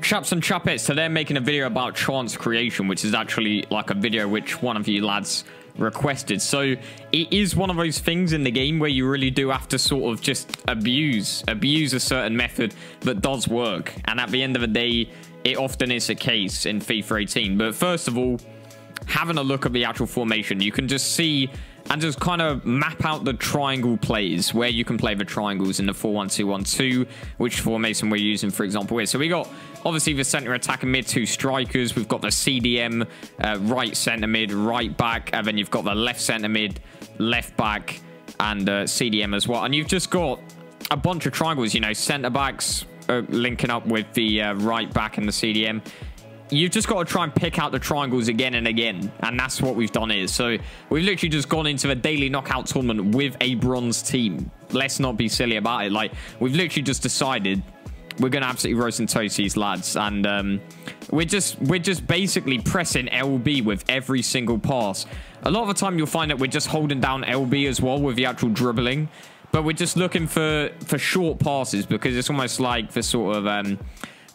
Chaps and chapettes, so they're making a video about chance creation, which is actually like a video which one of you lads requested. So it is one of those things in the game where you really do have to sort of just abuse a certain method that does work, and at the end of the day it often is the case in FIFA 18. But first of all, having a look at the actual formation, you can just see and just kind of map out the triangle plays where you can play the triangles in the 4-1-2-1-2, which formation we're using, for example, here. So we got obviously the center attack and mid, 2 strikers. We've got the CDM, right center mid, right back, and then you've got the left center mid, left back, and CDM as well. And you've just got a bunch of triangles, you know, center backs linking up with the right back and the CDM. You've just got to try and pick out the triangles again and again, and that's what we've done here. So we've literally just gone into the daily knockout tournament with a bronze team. Let's not be silly about it. Like, we've literally just decided we're going to absolutely roast and toast these lads, and we're just basically pressing LB with every single pass. A lot of the time you'll find that we're just holding down LB as well with the actual dribbling, but we're just looking for short passes, because it's almost like the sort of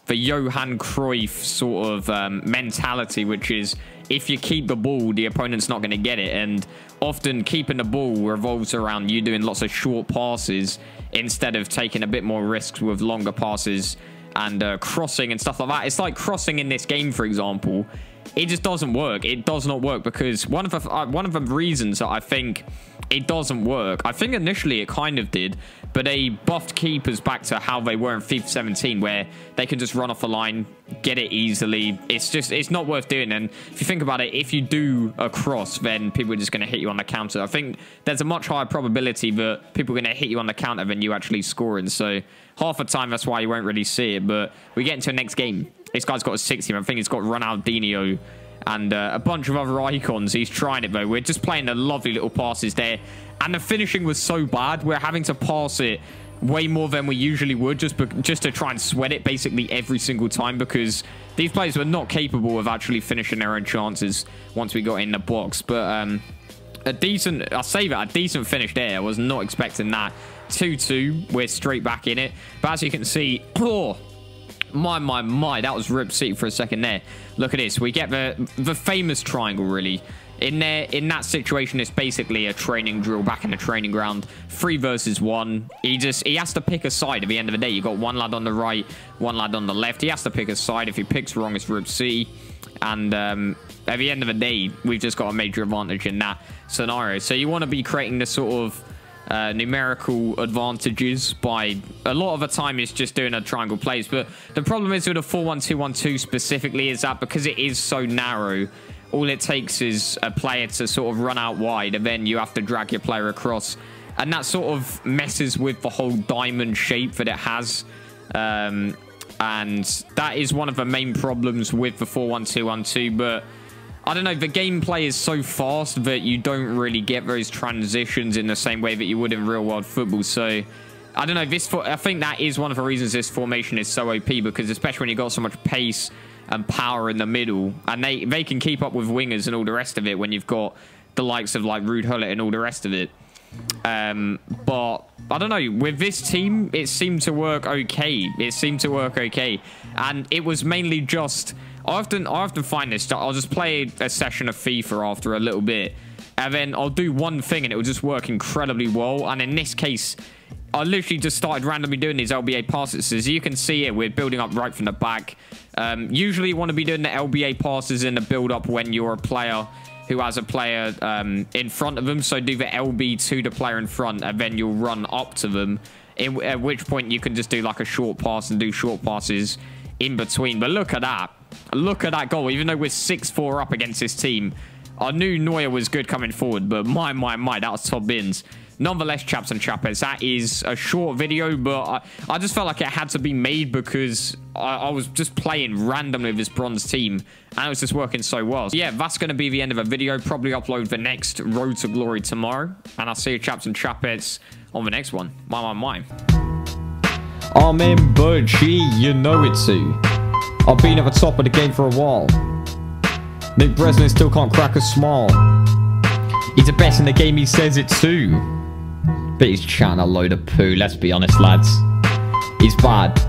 the Johan Cruyff sort of mentality, which is if you keep the ball, the opponent's not going to get it. And often keeping the ball revolves around you doing lots of short passes instead of taking a bit more risks with longer passes and crossing and stuff like that. It's like crossing in this game, for example. It just doesn't work. It does not work, because one of the reasons that I think it doesn't work, I think initially it kind of did, but they buffed keepers back to how they were in FIFA 17, where they can just run off the line, get it easily. It's not worth doing. And if you think about it, if you do a cross, then people are just going to hit you on the counter. I think there's a much higher probability that people are going to hit you on the counter than you actually scoring. So half the time, that's why you won't really see it. But we get into the next game. This guy's got a 60. I think he's got Ronaldinho and a bunch of other icons. He's trying it, though. We're just playing the lovely little passes there. And the finishing was so bad, we're having to pass it way more than we usually would, just to try and sweat it basically every single time, because these players were not capable of actually finishing their own chances once we got in the box. But a decent, I'll say that, a decent finish there. I was not expecting that. 2-2, we're straight back in it. But as you can see, oh, my, that was Rip City for a second there. Look at this. We get the famous triangle, really. In that situation, it's basically a training drill back in the training ground. 3 versus 1. He has to pick a side at the end of the day. You got one lad on the right, one lad on the left. He has to pick a side. If he picks wrong, it's Rip City. And at the end of the day, we've just got a major advantage in that scenario. So you want to be creating the sort of numerical advantages by a lot of the time it's just doing a triangle plays. But the problem is with a 4-1-2-1-2 specifically is that because it is so narrow, all it takes is a player to sort of run out wide, and then you have to drag your player across, and that sort of messes with the whole diamond shape that it has. And that is one of the main problems with the 4-1-2-1-2. But I don't know, the gameplay is so fast that you don't really get those transitions in the same way that you would in real world football. So I don't know, I think that is one of the reasons this formation is so OP, because especially when you got so much pace and power in the middle, and they can keep up with wingers and all the rest of it when you've got the likes of like Ruud Gullit and all the rest of it. But I don't know, with this team it seemed to work okay. And it was mainly just, I often find this, I'll just play a session of FIFA after a little bit, and then I'll do one thing and it will just work incredibly well. And in this case, I literally just started randomly doing these LBA passes. As you can see here, we're building up right from the back. Usually you want to be doing the LBA passes in the build-up when you're a player who has a player in front of them. So do the LB to the player in front, and then you'll run up to them, at which point you can just do like a short pass and do short passes in between. But look at that. Look at that goal. Even though we're 6-4 up against this team, I knew Neuer was good coming forward, but my, that was top bins. Nonetheless, chaps and chappets, that is a short video, but I just felt like it had to be made because I was just playing randomly with this bronze team, and it was just working so well. So yeah, that's going to be the end of the video. Probably upload the next Road to Glory tomorrow, and I'll see you chaps and chappets on the next one. My. I'm Mbirchy, you know it too. I've been at the top of the game for a while. Nick Breslin still can't crack a smile. He's the best in the game, he says it too. But he's chatting a load of poo, let's be honest, lads. He's bad.